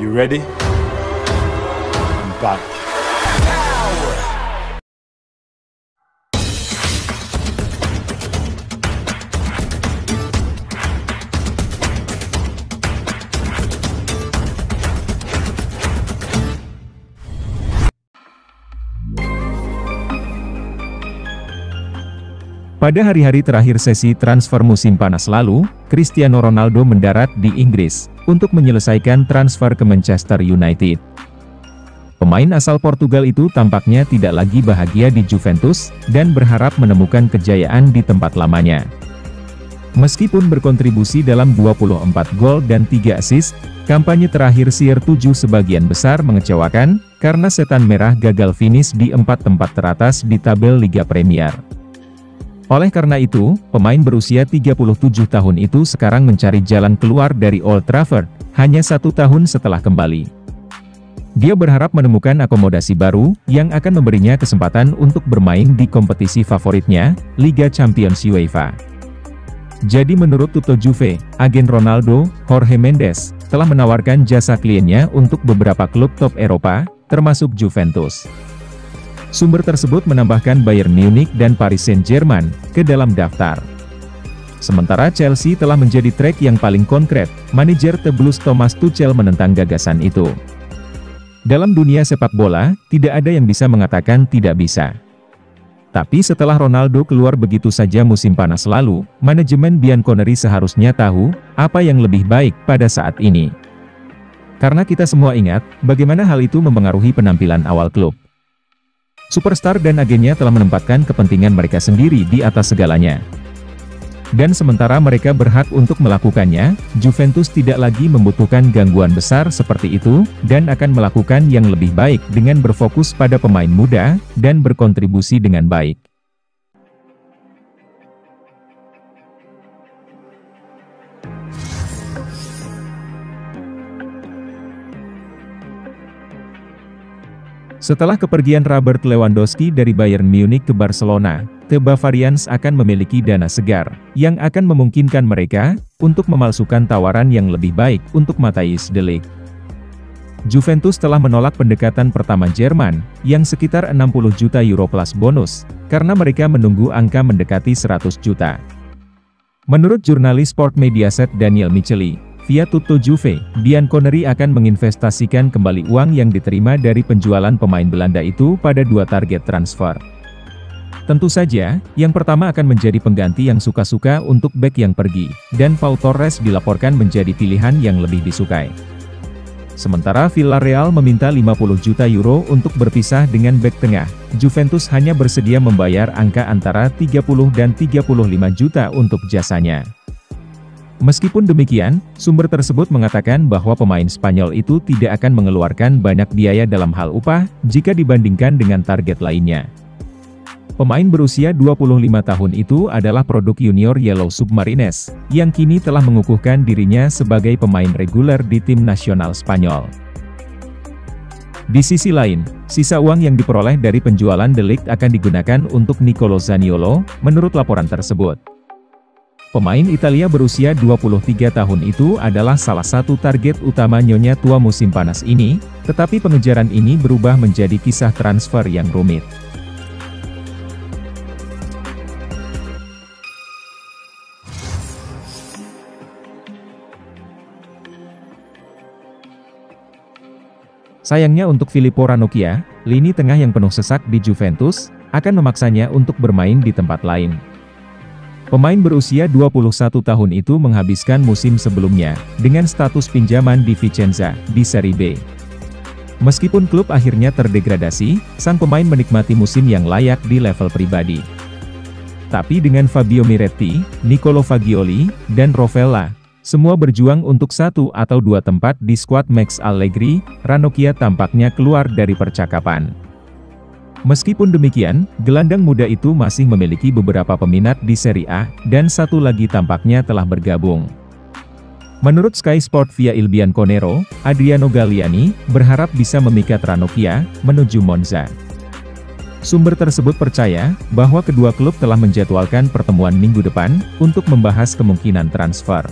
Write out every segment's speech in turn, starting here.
you ready? I'm back. Pada hari-hari terakhir sesi transfer musim panas lalu, Cristiano Ronaldo mendarat di Inggris untuk menyelesaikan transfer ke Manchester United. Pemain asal Portugal itu tampaknya tidak lagi bahagia di Juventus dan berharap menemukan kejayaan di tempat lamanya. Meskipun berkontribusi dalam 24 gol dan 3 assist, kampanye terakhir CR7 sebagian besar mengecewakan karena setan merah gagal finish di 4 tempat teratas di tabel Liga Premier. Oleh karena itu, pemain berusia 37 tahun itu sekarang mencari jalan keluar dari Old Trafford, hanya 1 tahun setelah kembali. Dia berharap menemukan akomodasi baru, yang akan memberinya kesempatan untuk bermain di kompetisi favoritnya, Liga Champions UEFA. Jadi menurut Tutto Juve, agen Ronaldo, Jorge Mendes, telah menawarkan jasa kliennya untuk beberapa klub top Eropa, termasuk Juventus. Sumber tersebut menambahkan Bayern Munich dan Paris Saint-Germain ke dalam daftar. Sementara Chelsea telah menjadi track yang paling konkret, manajer The Blues Thomas Tuchel menentang gagasan itu. Dalam dunia sepak bola, tidak ada yang bisa mengatakan tidak bisa. Tapi setelah Ronaldo keluar begitu saja musim panas lalu, manajemen Bianconeri seharusnya tahu apa yang lebih baik pada saat ini. Karena kita semua ingat, bagaimana hal itu mempengaruhi penampilan awal klub. Superstar dan agennya telah menempatkan kepentingan mereka sendiri di atas segalanya. Dan sementara mereka berhak untuk melakukannya, Juventus tidak lagi membutuhkan gangguan besar seperti itu, dan akan melakukan yang lebih baik dengan berfokus pada pemain muda, dan berkontribusi dengan baik. Setelah kepergian Robert Lewandowski dari Bayern Munich ke Barcelona, The Bavarians akan memiliki dana segar, yang akan memungkinkan mereka untuk memalsukan tawaran yang lebih baik untuk Matthijs de Ligt. Juventus telah menolak pendekatan pertama Jerman, yang sekitar 60 juta euro plus bonus, karena mereka menunggu angka mendekati 100 juta. Menurut jurnalis sport Mediaset Daniel Micheli, via Tutto Juve, Bianconeri akan menginvestasikan kembali uang yang diterima dari penjualan pemain Belanda itu pada 2 target transfer. Tentu saja, yang pertama akan menjadi pengganti yang suka-suka untuk bek yang pergi, dan Pau Torres dilaporkan menjadi pilihan yang lebih disukai. Sementara Villarreal meminta 50 juta euro untuk berpisah dengan bek tengah, Juventus hanya bersedia membayar angka antara 30 dan 35 juta untuk jasanya. Meskipun demikian, sumber tersebut mengatakan bahwa pemain Spanyol itu tidak akan mengeluarkan banyak biaya dalam hal upah, jika dibandingkan dengan target lainnya. Pemain berusia 25 tahun itu adalah produk junior Yellow Submarines, yang kini telah mengukuhkan dirinya sebagai pemain reguler di tim nasional Spanyol. Di sisi lain, sisa uang yang diperoleh dari penjualan De Ligt akan digunakan untuk Nicolo Zaniolo, menurut laporan tersebut. Pemain Italia berusia 23 tahun itu adalah salah satu target utama Nyonya Tua musim panas ini, tetapi pengejaran ini berubah menjadi kisah transfer yang rumit. Sayangnya untuk Filippo Ranocchia, lini tengah yang penuh sesak di Juventus, akan memaksanya untuk bermain di tempat lain. Pemain berusia 21 tahun itu menghabiskan musim sebelumnya, dengan status pinjaman di Vicenza, di Serie B. Meskipun klub akhirnya terdegradasi, sang pemain menikmati musim yang layak di level pribadi. Tapi dengan Fabio Miretti, Nicolo Fagioli, dan Rovella, semua berjuang untuk 1 atau 2 tempat di skuad Max Allegri, Ranocchia tampaknya keluar dari percakapan. Meskipun demikian, gelandang muda itu masih memiliki beberapa peminat di Serie A, dan satu lagi tampaknya telah bergabung. Menurut Sky Sport via Il Bianconero, Adriano Galliani berharap bisa memikat Ranocchia menuju Monza. Sumber tersebut percaya bahwa kedua klub telah menjadwalkan pertemuan minggu depan untuk membahas kemungkinan transfer.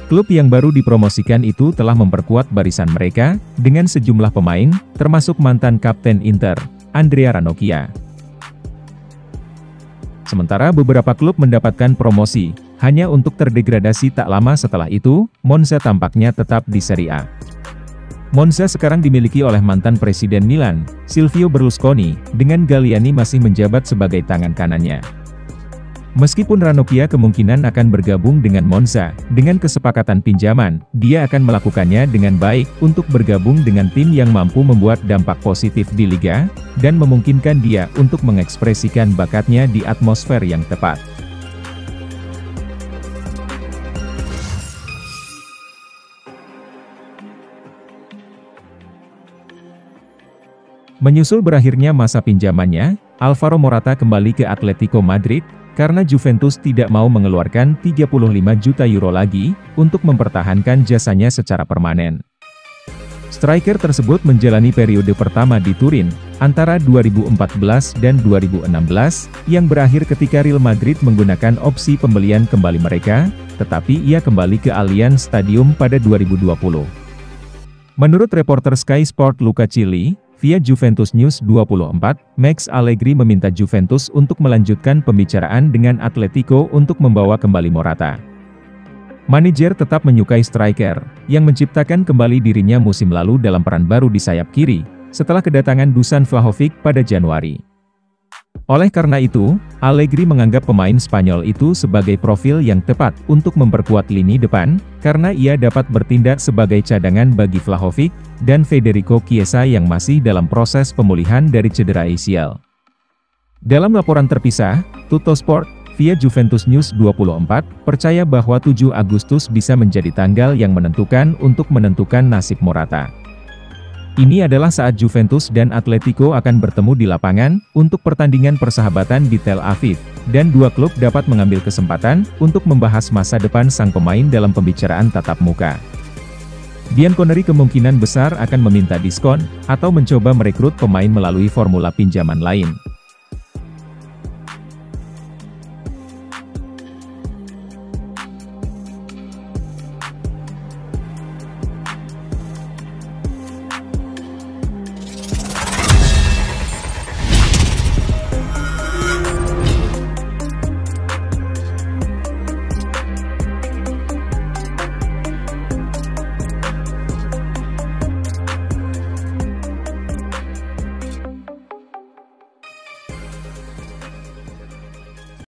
Klub yang baru dipromosikan itu telah memperkuat barisan mereka, dengan sejumlah pemain, termasuk mantan kapten Inter, Andrea Ranocchia. Sementara beberapa klub mendapatkan promosi, hanya untuk terdegradasi tak lama setelah itu, Monza tampaknya tetap di Serie A. Monza sekarang dimiliki oleh mantan Presiden Milan, Silvio Berlusconi, dengan Galliani masih menjabat sebagai tangan kanannya. Meskipun Ranocchia kemungkinan akan bergabung dengan Monza, dengan kesepakatan pinjaman, dia akan melakukannya dengan baik untuk bergabung dengan tim yang mampu membuat dampak positif di Liga, dan memungkinkan dia untuk mengekspresikan bakatnya di atmosfer yang tepat. Menyusul berakhirnya masa pinjamannya, Alvaro Morata kembali ke Atletico Madrid, karena Juventus tidak mau mengeluarkan 35 juta euro lagi, untuk mempertahankan jasanya secara permanen. Striker tersebut menjalani periode pertama di Turin, antara 2014 dan 2016, yang berakhir ketika Real Madrid menggunakan opsi pembelian kembali mereka, tetapi ia kembali ke Allianz Stadium pada 2020. Menurut reporter Sky Sport Luca Cilli, via Juventus News 24, Max Allegri meminta Juventus untuk melanjutkan pembicaraan dengan Atletico untuk membawa kembali Morata. Manajer tetap menyukai striker, yang menciptakan kembali dirinya musim lalu dalam peran baru di sayap kiri, setelah kedatangan Dusan Vlahovic pada Januari. Oleh karena itu, Allegri menganggap pemain Spanyol itu sebagai profil yang tepat untuk memperkuat lini depan, karena ia dapat bertindak sebagai cadangan bagi Vlahovic dan Federico Chiesa yang masih dalam proses pemulihan dari cedera ACL. Dalam laporan terpisah, Tuttosport, via Juventus News 24, percaya bahwa 7 Agustus bisa menjadi tanggal yang menentukan untuk menentukan nasib Morata. Ini adalah saat Juventus dan Atletico akan bertemu di lapangan, untuk pertandingan persahabatan di Tel Aviv, dan dua klub dapat mengambil kesempatan, untuk membahas masa depan sang pemain dalam pembicaraan tatap muka. Bianconeri kemungkinan besar akan meminta diskon, atau mencoba merekrut pemain melalui formula pinjaman lain.